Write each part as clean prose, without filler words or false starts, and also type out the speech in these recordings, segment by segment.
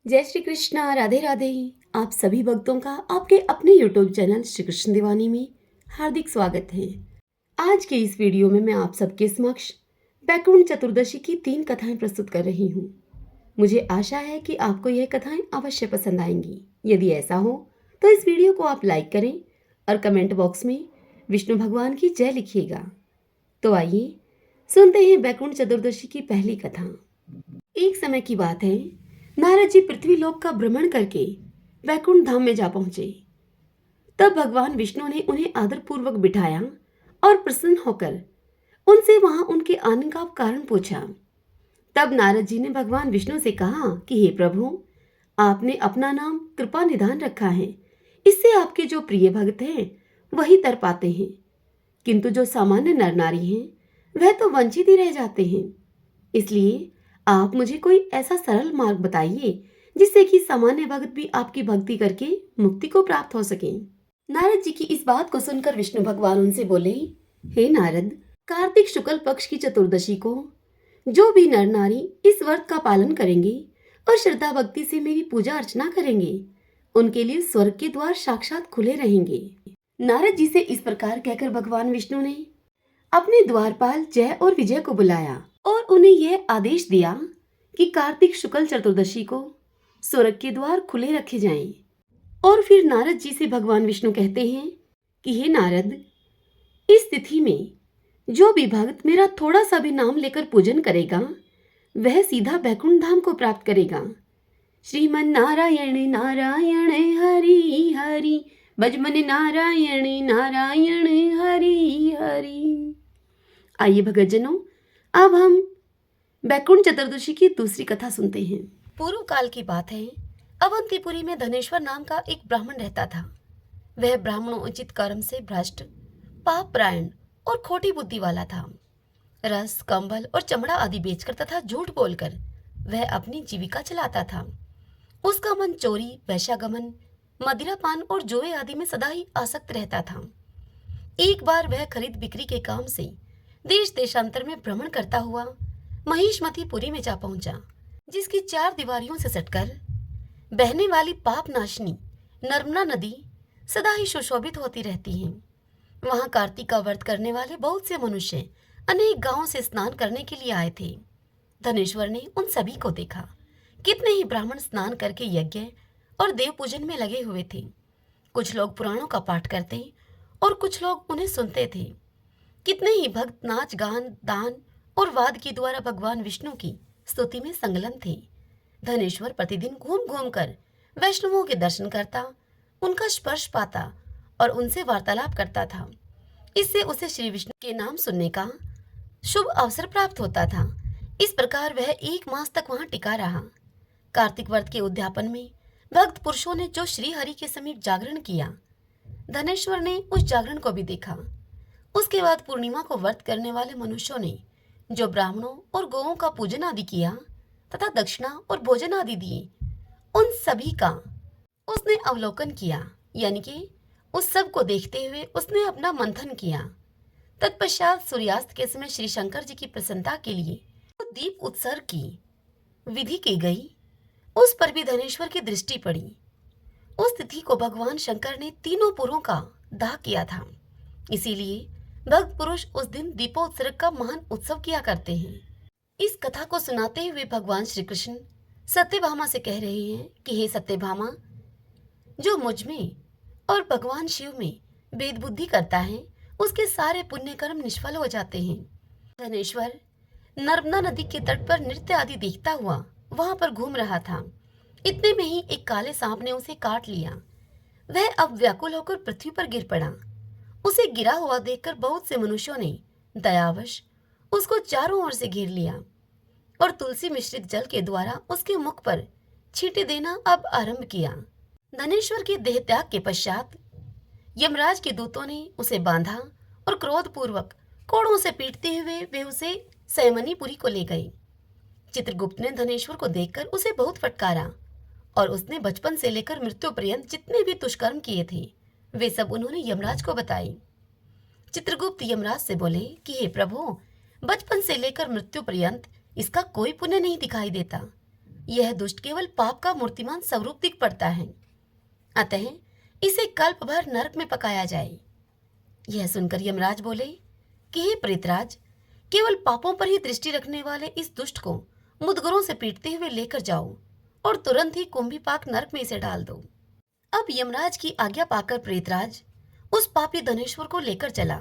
जय श्री कृष्णा, राधे राधे। आप सभी भक्तों का आपके अपने YouTube चैनल श्री कृष्ण दीवानी में हार्दिक स्वागत है। आज के इस वीडियो में मैं आप सबके समक्ष बैकुंठ चतुर्दशी की 3 कथाएं प्रस्तुत कर रही हूँ। मुझे आशा है कि आपको यह कथाएं अवश्य पसंद आएंगी। यदि ऐसा हो तो इस वीडियो को आप लाइक करें और कमेंट बॉक्स में विष्णु भगवान की जय लिखिएगा। तो आइए सुनते हैं बैकुंठ चतुर्दशी की पहली कथा। एक समय की बात है, नारद जी पृथ्वी लोक का भ्रमण करके वैकुंठ धाम में जा पहुंचे। तब भगवान विष्णु ने उन्हें आदर पूर्वक बिठाया और प्रसन्न होकर उनसे वहां उनके आने का कारण पूछा। तब नारद जी ने भगवान विष्णु से कहा कि हे प्रभु, आपने अपना नाम कृपा निधान रखा है। इससे आपके जो प्रिय भक्त हैं वही तर पाते हैं, किंतु जो सामान्य नर नारी हैं वह तो वंचित ही रह जाते हैं। इसलिए आप मुझे कोई ऐसा सरल मार्ग बताइए जिससे कि सामान्य भक्त भी आपकी भक्ति करके मुक्ति को प्राप्त हो सके। नारद जी की इस बात को सुनकर विष्णु भगवान उनसे बोले, हे नारद, कार्तिक शुक्ल पक्ष की चतुर्दशी को जो भी नर नारी इस व्रत का पालन करेंगे और श्रद्धा भक्ति से मेरी पूजा अर्चना करेंगे, उनके लिए स्वर्ग के द्वार साक्षात खुले रहेंगे। नारद जी से इस प्रकार कहकर भगवान विष्णु ने अपने द्वारपाल जय और विजय को बुलाया और उन्हें यह आदेश दिया कि कार्तिक शुक्ल चतुर्दशी को स्वर्ग के द्वार खुले रखे जाएं। और फिर नारद जी से भगवान विष्णु कहते हैं कि हे नारद, इस तिथि में जो भी भक्त मेरा थोड़ा सा भी नाम लेकर पूजन करेगा वह सीधा बैकुंठ धाम को प्राप्त करेगा। श्रीमन नारायण नारायण हरि हरि, भजमन नारायण नारायण हरि हरि। आइए भगतजनों, अब हम बैकुंठ चतुर्दशी की दूसरी कथा सुनते हैं। पूर्व काल की बात है, अवंतीपुरी में धनेश्वर नाम का एक ब्राह्मण रहता था। वह ब्राह्मणों उचित कर्म से भ्रष्ट, पाप प्रायण और खोटी बुद्धि वाला था। रस, कंबल और चमड़ा आदि बेचकर तथा झूठ बोलकर वह अपनी जीविका चलाता था। उसका मन चोरी, वैश्यागमन, मदिरापान और जुए आदि में सदा ही आसक्त रहता था। एक बार वह खरीद बिक्री के काम से देश देशांतर में भ्रमण करता हुआ महिष्मतीपुरी में जा पहुंचा, जिसकी 4 दीवारियों से सटकर बहने वाली पाप नाशनी नर्मदा नदी सदा ही सुशोभित होती रहती है। वहां कार्तिक का व्रत करने वाले बहुत से मनुष्य अनेक गांवों से स्नान करने के लिए आए थे। धनेश्वर ने उन सभी को देखा। कितने ही ब्राह्मण स्नान करके यज्ञ और देव पूजन में लगे हुए थे। कुछ लोग पुराणों का पाठ करते और कुछ लोग उन्हें सुनते थे। कितने ही भक्त नाच गान, दान और वाद के द्वारा भगवान विष्णु की स्तुति में संलग्न थे। धनेश्वर प्रतिदिन घूम घूम कर वैष्णवों के दर्शन करता, उनका स्पर्श पाता और उनसे वार्तालाप करता था। इससे उसे श्री विष्णु के नाम सुनने का शुभ अवसर प्राप्त होता था। इस प्रकार वह 1 मास तक वहां टिका रहा। कार्तिक व्रत के उद्यापन में भक्त पुरुषों ने जो श्री हरि के समीप जागरण किया, धनेश्वर ने उस जागरण को भी देखा। उसके बाद पूर्णिमा को व्रत करने वाले मनुष्यों ने जो ब्राह्मणों और गौओं का पूजन आदि किया तथा दक्षिणा और भोजन आदि दिए, उन सभी का उसने अवलोकन किया, यानी कि उस सब को देखते हुए उसने अपना मंथन किया। तत्पश्चात सूर्यास्त के समय श्री शंकर जी की प्रसन्नता के लिए तो दीप उत्सर्ग की विधि की गई। उस पर भी धनेश्वर की दृष्टि पड़ी। उस तिथि को भगवान शंकर ने तीनों पुरों का दाह किया था। इसीलिए भक्त पुरुष उस दिन दीपोत्सर्ग का महान उत्सव किया करते हैं। इस कथा को सुनाते हुए भगवान श्री कृष्ण सत्यभामा से कह रहे हैं कि हे सत्यभामा, जो मुझ में और भगवान शिव में भेद बुद्धि करता है उसके सारे पुण्य कर्म निष्फल हो जाते हैं। धनेश्वर नर्मदा नदी के तट पर नृत्य आदि देखता हुआ वहां पर घूम रहा था। इतने में ही एक काले सांप ने उसे काट लिया। वह अब व्याकुल होकर पृथ्वी पर गिर पड़ा। उसे गिरा हुआ देखकर बहुत से मनुष्यों ने दयावश उसको चारों ओर से घेर लिया और तुलसी मिश्रित जल के द्वारा उसके मुख पर छींटे देना अब आरंभ किया। धनेश्वर के देह त्याग के पश्चात यमराज के दूतों ने उसे बांधा और क्रोधपूर्वक कोड़ों से पीटते हुए वे उसे सैमनीपुरी को ले गए। चित्रगुप्त ने धनेश्वर को देखकर उसे बहुत फटकारा और उसने बचपन से लेकर मृत्यु पर्यंत जितने भी दुष्कर्म किए थे वे सब उन्होंने यमराज को बताए। चित्रगुप्त यमराज से बोले कि हे प्रभु, बचपन से लेकर मृत्यु पर्यंत इसका कोई पुण्य नहीं दिखाई देता। यह दुष्ट केवल पाप का मूर्तिमान स्वरूप दिख पड़ता है, अतः इसे कल्प भर नरक में पकाया जाए। यह सुनकर यमराज बोले कि हे प्रेतराज, केवल पापों पर ही दृष्टि रखने वाले इस दुष्ट को मुदगरों से पीटते हुए लेकर जाओ और तुरंत ही कुंभीपाक नरक में इसे डाल दो। अब यमराज की आज्ञा पाकर प्रेतराज उस पापी धनेश्वर को लेकर चला।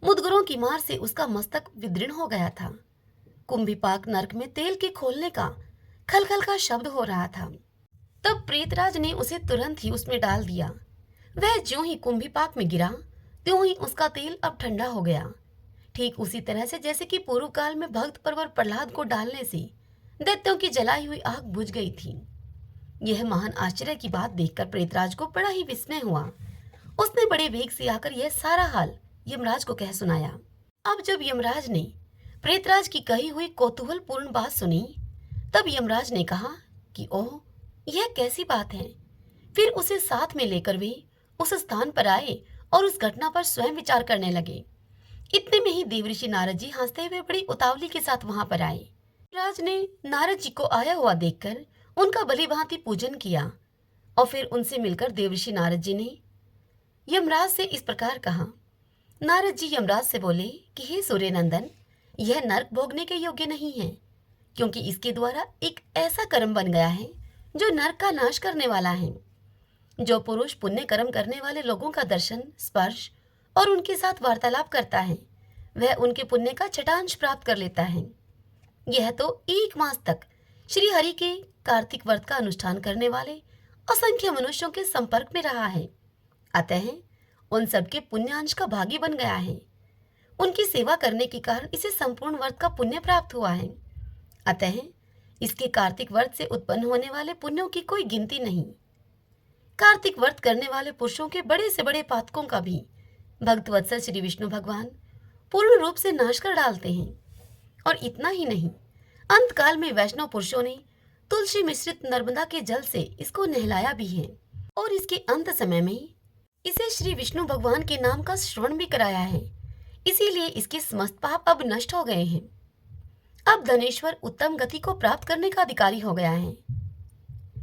मुदगरों की मार से उसका मस्तक विदीर्ण हो गया था। कुंभीपाक नरक में तेल के खोलने का खलखल का शब्द हो रहा था। तब प्रेतराज ने उसे तुरंत ही उसमें डाल दिया। वह ज्यों ही कुंभीपाक में गिरा, त्यों ही उसका तेल अब ठंडा हो गया, ठीक उसी तरह से जैसे कि पूर्व काल में भक्त परवर प्रहलाद को डालने से दैत्यों की जलाई हुई आग बुझ गई थी। यह महान आश्चर्य की बात देखकर प्रेतराज को बड़ा ही विस्मय हुआ। उसने बड़े वेग से आकर यह सारा हाल यमराज को कह सुनाया। अब जब यमराज ने प्रेतराज की कही हुई कौतूहल पूर्ण बात सुनी, तब यमराज ने कहा कि ओह, यह कैसी बात है। फिर उसे साथ में लेकर वे उस स्थान पर आए और उस घटना पर स्वयं विचार करने लगे। इतने में ही देवऋषि नारद जी हंसते हुए बड़ी उतावली के साथ वहां पर आए। राज ने नारद जी को आया हुआ देखकर उनका भली भांति पूजन किया और फिर उनसे मिलकर देवऋषि नारद जी ने यमराज से इस प्रकार कहा। नारद जी यमराज से बोले कि हे सूर्य नंदन, यह नरक भोगने के योग्य नहीं है, क्योंकि इसके द्वारा एक ऐसा कर्म बन गया है जो नरक का नाश करने वाला है। जो पुरुष पुण्य कर्म करने वाले लोगों का दर्शन, स्पर्श और उनके साथ वार्तालाप करता है, वह उनके पुण्य का छटांश प्राप्त कर लेता है। यह तो 1 मास तक श्री हरि के कार्तिक व्रत का अनुष्ठान करने वाले असंख्य मनुष्यों के संपर्क में रहा है, अतः उन सबके पुण्यांश का भागी बन गया है। उनकी सेवा करने के कारण इसे संपूर्ण व्रत का पुण्य प्राप्त हुआ है, अतः इसके कार्तिक व्रत से उत्पन्न होने वाले पुण्यों की कोई गिनती नहीं। कार्तिक व्रत करने वाले पुरुषों के बड़े से बड़े पातकों का भी भक्त वत्सल श्री विष्णु भगवान पूर्ण रूप से नाश कर डालते हैं। और इतना ही नहीं, अंतकाल में वैष्णव पुरुषों ने तुलसी मिश्रित नर्मदा के जल से इसको नहलाया भी है और इसके अंत समय में इसे श्री विष्णु भगवान के नाम का श्रवण भी कराया है। इसीलिए इसके समस्त पाप अब नष्ट हो गए हैं। अब धनेश्वर उत्तम गति को प्राप्त करने का अधिकारी हो गया है।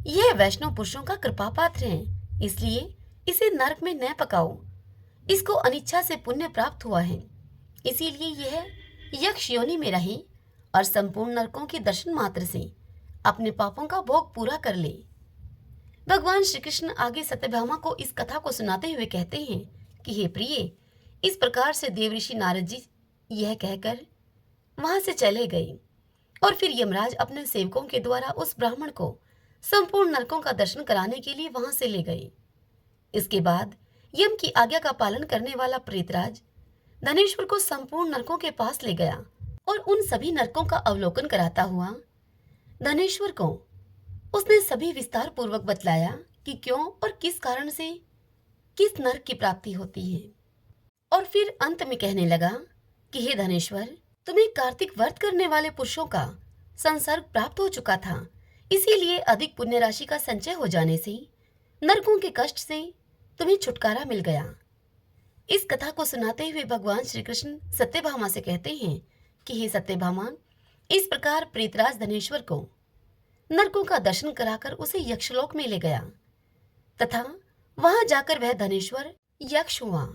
यह वैष्णव पुरुषों का कृपा पात्र है, इसलिए इसे नरक में न पकाओ। इसको अनिच्छा से पुण्य प्राप्त हुआ है, इसीलिए यह यक्ष योनि में रहे और संपूर्ण नरकों के दर्शन मात्र से अपने पापों का भोग पूरा कर ले। भगवान श्री कृष्ण आगे सत्यभामा को इस कथा को सुनाते हुए कहते हैं कि हे प्रिय, इस प्रकार से देवऋषि नारद जी यह कहकर वहां से चले गए और फिर यमराज अपने सेवकों के द्वारा उस ब्राह्मण को संपूर्ण नरकों का दर्शन कराने के लिए वहां से ले गए। इसके बाद यम की आज्ञा का पालन करने वाला प्रेतराज धनेश्वर को संपूर्ण नरकों के पास ले गया और उन सभी नरकों का अवलोकन कराता हुआ धनेश्वर को उसने सभी विस्तार पूर्वक बतलाया कि क्यों और किस कारण से किस नरक की प्राप्ति होती है। और फिर अंत में कहने लगा कि हे धनेश्वर, तुम्हें कार्तिक व्रत करने वाले पुरुषों का संसर्ग प्राप्त हो चुका था, इसीलिए अधिक पुण्य राशि का संचय हो जाने से नरकों के कष्ट से तुम्हें छुटकारा मिल गया। इस कथा को सुनाते हुए भगवान श्री कृष्ण सत्यभामा से कहते हैं कि हे सत्यभामा, इस प्रकार प्रेतराज धनेश्वर को नरकों का दर्शन कराकर उसे यक्षलोक में ले गया तथा वहां जाकर वह धनेश्वर यक्ष हुआ।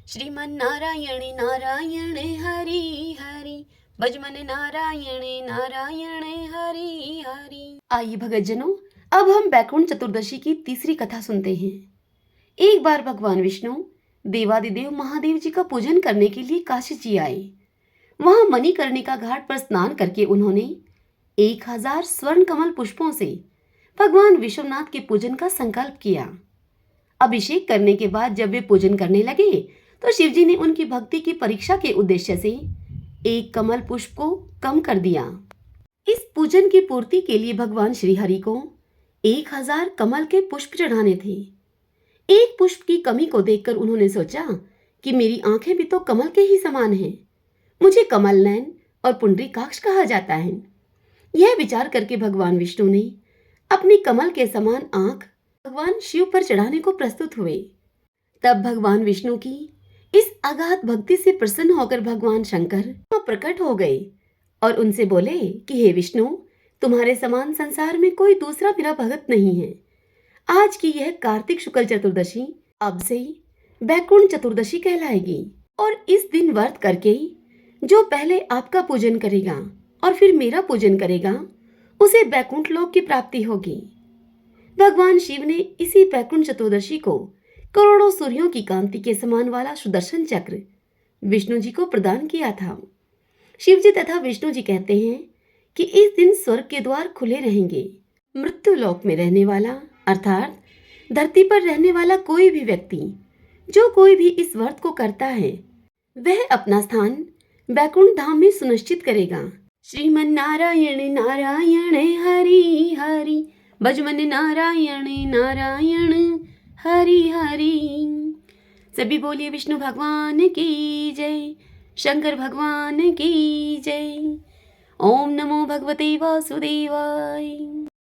श्रीमन नारायणे नारायणे हरि हरि, भजमन नारायणे नारायणे हरि हरि। आइए भगतजनों, अब हम बैकुंठ चतुर्दशी की तीसरी कथा सुनते हैं। एक बार भगवान विष्णु देवादिदेव महादेव जी का पूजन करने के लिए काशी जी आए। वहां मणिकर्णिका घाट पर स्नान करके उन्होंने 1000 स्वर्ण कमल पुष्पों से भगवान विश्वनाथ के पूजन का संकल्प किया। अभिषेक करने के बाद जब वे पूजन करने लगे तो शिवजी ने उनकी भक्ति की परीक्षा के उद्देश्य से एक कमल पुष्प को कम कर दिया। इस पूजन की पूर्ति के लिए भगवान श्रीहरि को 1000 कमल के पुष्प चढ़ाने थे। एक पुष्प की कमी को देखकर उन्होंने सोचा कि मेरी आंखें भी तो कमल के ही समान हैं, मुझे कमल नयन और पुंडरीकाक्ष कहा जाता है। यह विचार करके भगवान विष्णु ने अपनी कमल के समान आंख भगवान शिव पर चढ़ाने को प्रस्तुत हुए। तब भगवान विष्णु की इस अगाध भक्ति से प्रसन्न होकर भगवान शंकर प्रकट हो गए और उनसे बोले कि हे विष्णु, तुम्हारे समान संसार में कोई दूसरा मेरा भगत नहीं है। आज की यह कार्तिक शुक्ल चतुर्दशी अब से बैकुंठ चतुर्दशी कहलाएगी और इस दिन व्रत करके जो पहले आपका पूजन करेगा और फिर मेरा पूजन करेगा उसे बैकुंठ लोक की प्राप्ति होगी। भगवान शिव ने इसी बैकुंठ चतुर्दशी को करोड़ों सूर्यों की कांति के समान वाला सुदर्शन चक्र विष्णु जी को प्रदान किया था। शिव जी तथा विष्णु जी कहते हैं कि इस दिन स्वर्ग के द्वार खुले रहेंगे। मृत्यु लोक में रहने वाला अर्थात धरती पर रहने वाला कोई भी व्यक्ति जो कोई भी इस व्रत को करता है वह अपना स्थान बैकुंठ धाम में सुनिश्चित करेगा। श्रीमन नारायण नारायण हरि हरि भजमन नारायण नारायण हरि हरि। सभी बोलिए विष्णु भगवान की जय, शंकर भगवान की जय। ओम नमो भगवते वासुदेवाय।